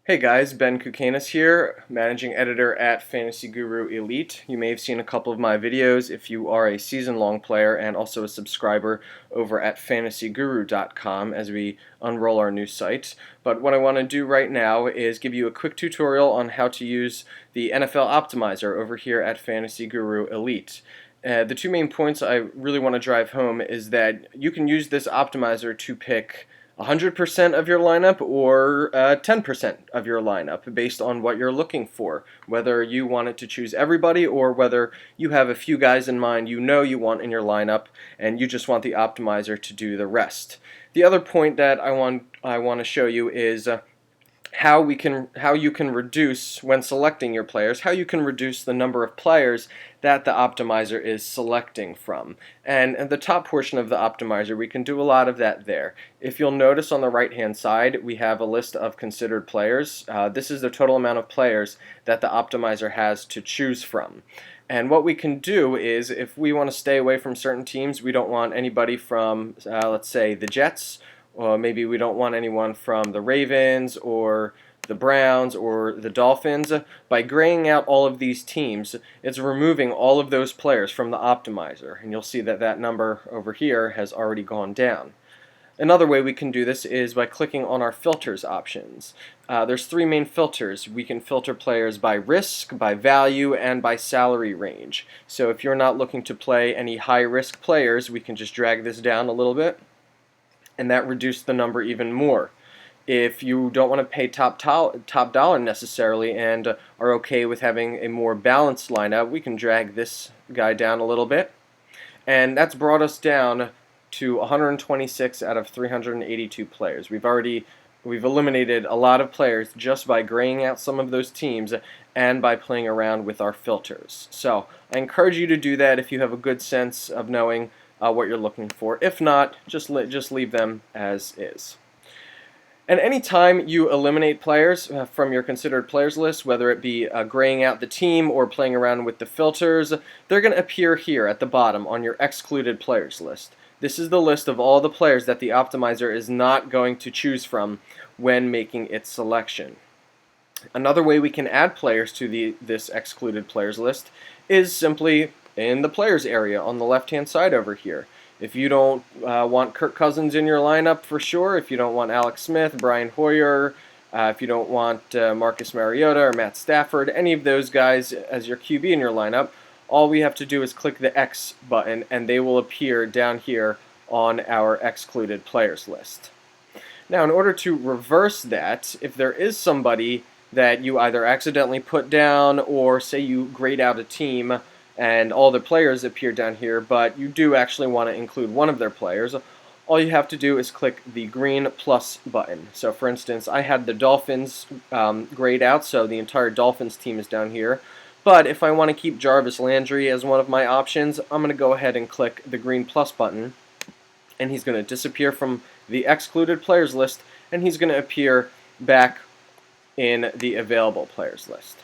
Hey guys, Ben Kukanis here, managing editor at FantasyGuruElite. You may have seen a couple of my videos if you are a season-long player and also a subscriber over at FantasyGuru.com as we unroll our new site. But what I want to do right now is give you a quick tutorial on how to use the NFL Optimizer over here at FantasyGuruElite. The two main points I really want to drive home is that you can use this optimizer to pick 100% of your lineup or 10% of your lineup based on what you're looking for, whether you want it to choose everybody or whether you have a few guys in mind you know you want in your lineup and you just want the optimizer to do the rest. The other point that I want to show you is how you can reduce, when selecting your players, how you can reduce the number of players that the optimizer is selecting from. And the top portion of the optimizer, we can do a lot of that there. If you'll notice on the right hand side, we have a list of considered players. This is the total amount of players that the optimizer has to choose from. And what we can do is, if we want to stay away from certain teams, we don't want anybody from, let's say, the Jets, or maybe we don't want anyone from the Ravens or the Browns or the Dolphins. By graying out all of these teams, it's removing all of those players from the optimizer, and you'll see that that number over here has already gone down. Another way we can do this is by clicking on our filters options. There's three main filters. We can filter players by risk, by value, and by salary range. So if you're not looking to play any high-risk players, we can just drag this down a little bit, and that reduced the number even more. If you don't want to pay top dollar necessarily and are okay with having a more balanced lineup, we can drag this guy down a little bit, and that's brought us down to 126 out of 382 players. We've eliminated a lot of players just by graying out some of those teams and by playing around with our filters. So I encourage you to do that if you have a good sense of knowing what you're looking for. If not, just leave them as is. And anytime you eliminate players from your considered players list, whether it be graying out the team or playing around with the filters, they're going to appear here at the bottom on your excluded players list. This is the list of all the players that the optimizer is not going to choose from when making its selection. Another way we can add players to this excluded players list is simply in the players area on the left hand side over here. If you don't want Kirk Cousins in your lineup for sure, if you don't want Alex Smith, Brian Hoyer, if you don't want Marcus Mariota or Matt Stafford, any of those guys as your QB in your lineup, all we have to do is click the X button and they will appear down here on our excluded players list. Now, in order to reverse that, if there is somebody that you either accidentally put down or say you grayed out a team and all the players appear down here, but you do actually want to include one of their players, all you have to do is click the green plus button. So for instance, I had the Dolphins grayed out, so the entire Dolphins team is down here. But if I want to keep Jarvis Landry as one of my options, I'm going to go ahead and click the green plus button, and he's going to disappear from the excluded players list, and he's going to appear back in the available players list.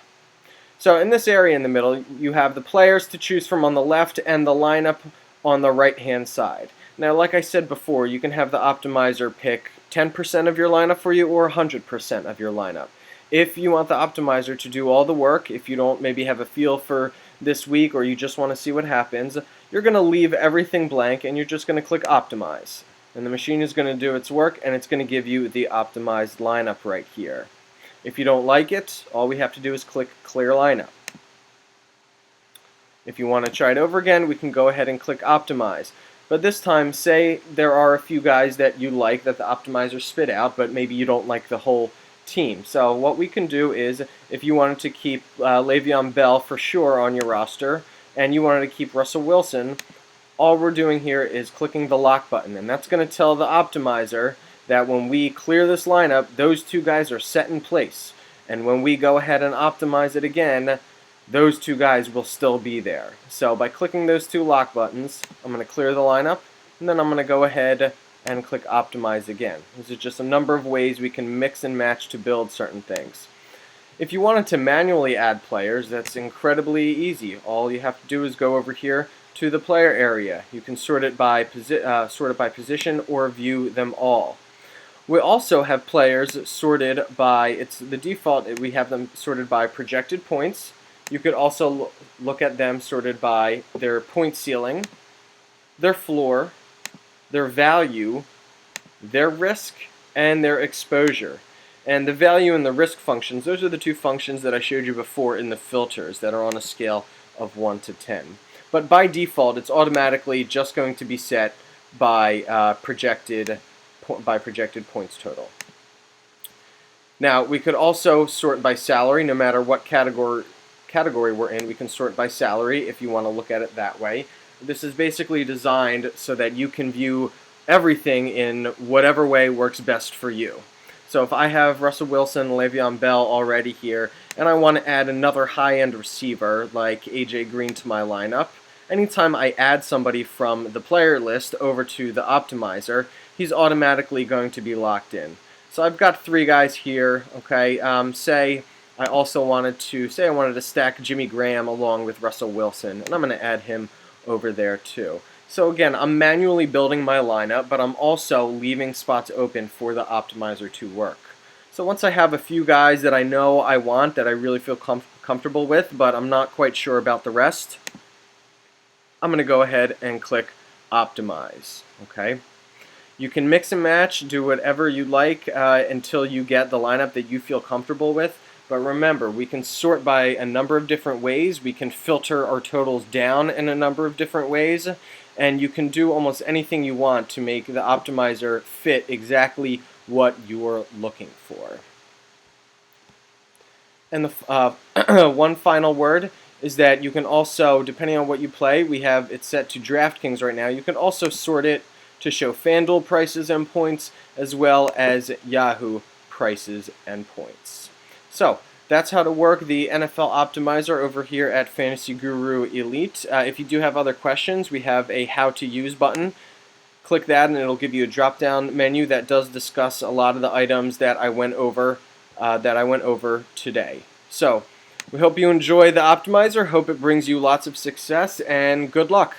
So in this area in the middle, you have the players to choose from on the left and the lineup on the right-hand side. Now, like I said before, you can have the optimizer pick 10% of your lineup for you or 100% of your lineup. If you want the optimizer to do all the work, if you don't maybe have a feel for this week or you just want to see what happens, you're going to leave everything blank and you're just going to click Optimize. And the machine is going to do its work and it's going to give you the optimized lineup right here. If you don't like it, all we have to do is click Clear Lineup. If you want to try it over again, we can go ahead and click Optimize. But this time, say there are a few guys that you like that the optimizer spit out, but maybe you don't like the whole team. So what we can do is, if you wanted to keep Le'Veon Bell for sure on your roster, and you wanted to keep Russell Wilson, all we're doing here is clicking the lock button, and that's going to tell the optimizer that when we clear this lineup, those two guys are set in place. And when we go ahead and optimize it again, those two guys will still be there. So by clicking those two lock buttons, I'm going to clear the lineup, and then I'm going to go ahead and click Optimize again. This is just a number of ways we can mix and match to build certain things. If you wanted to manually add players, that's incredibly easy. All you have to do is go over here to the player area. You can sort it by position or view them all. We also have players sorted by, it's the default, we have them sorted by projected points. You could also look at them sorted by their point ceiling, their floor, their value, their risk, and their exposure. And the value and the risk functions, those are the two functions that I showed you before in the filters that are on a scale of 1 to 10. But by default, it's automatically just going to be set by projected points total. Now, we could also sort by salary, no matter what category we're in. We can sort by salary if you want to look at it that way. This is basically designed so that you can view everything in whatever way works best for you. So if I have Russell Wilson, Le'Veon Bell already here, and I want to add another high-end receiver like A.J. Green to my lineup, anytime I add somebody from the player list over to the optimizer, he's automatically going to be locked in. So I've got 3 guys here, okay, say I wanted to stack Jimmy Graham along with Russell Wilson, and I'm going to add him over there too. So again, I'm manually building my lineup, but I'm also leaving spots open for the optimizer to work. So once I have a few guys that I know I want, that I really feel comfortable with, but I'm not quite sure about the rest, I'm going to go ahead and click Optimize. Okay. You can mix and match, do whatever you like until you get the lineup that you feel comfortable with. But remember, we can sort by a number of different ways. We can filter our totals down in a number of different ways. And you can do almost anything you want to make the optimizer fit exactly what you're looking for. And the one final word is that you can also, depending on what you play, we have it set to DraftKings right now. You can also sort it to show FanDuel prices and points, as well as Yahoo prices and points. So that's how to work the NFL Optimizer over here at Fantasy Guru Elite. If you do have other questions, we have a How to Use button. Click that and it'll give you a drop-down menu that does discuss a lot of the items that I went over today. So we hope you enjoy the Optimizer. Hope it brings you lots of success and good luck.